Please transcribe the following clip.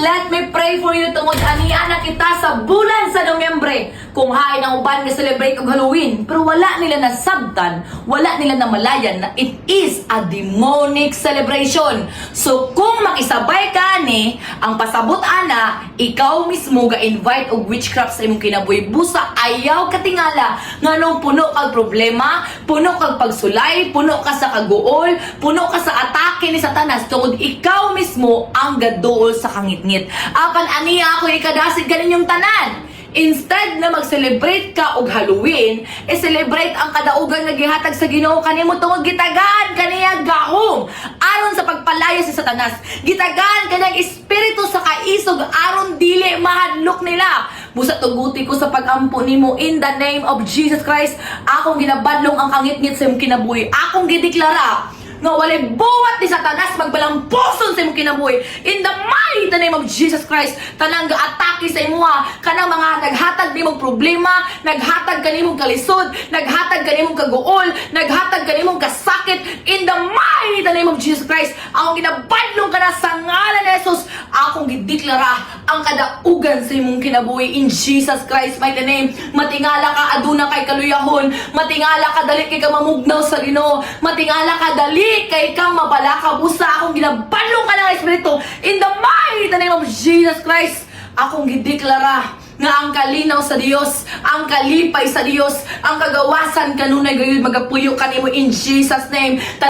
let me pray for you tungod aniya na kita sa bulan sa Nobyembre. Kung hain ang uban nga celebrate og Halloween, pero wala nila nasabtan, wala nila namalayan na it is a demonic celebration. So kung makisabay ka ni, ang pasabot ana, ikaw mismo ga-invite og witchcraft sa imong kinabuhi, busa ayaw katingala nganong puno kag problema, puno kag pagsulay, puno ka sa kaguol, puno ka sa atake ni Satanas tungod ikaw mismo ang gaduol sa kangitngit. Apan aniya ako ikadasid kaninyong tanan. Instead na mag-celebrate ka og Halloween, celebrate ang kadaugan nga gihatag sa Ginoo kanimo tungod gitagaan kaniya gahom aron sa pagpalaya sa Satanas. Gitagaan kaniyang espiritu sa kaisog aron dili mahadlok nila. Busa tuguti ko sa pagampo nimo in the name of Jesus Christ. Akong ginabadlong ang kangitngit sa imong kinabuhi. Akong gideklara nga walay buwat ni Satanas magbalampuson sa imong kinabuhi. In the mighty name of Jesus Christ, tanang ga-atake sa imuha, kanang mga naghatag nimong problema, naghatag kanimong kalisod, naghatag kanimong kaguol, naghatag kanimong kasakit, in the mighty name of Jesus Christ, akong ginabadlong ka na sa ngalan ni Jesus, akong gideklara ang kadaugan sa imong kinabuhi in Jesus Christ mighty name. Matingala ka aduna kay kaluyahon, matingala ka dali kay ka mamugnaw sa Ginoo, matingala ka dali kay kang mabalaka, busa akong ginabadlong ka ng Espiritu in the mighty name of Jesus Christ. Akong gideklara nga ang kalinaw sa Dios, ang kalipay sa Dios, ang kagawasan kanunay gayon magapuyo kanimo in Jesus name.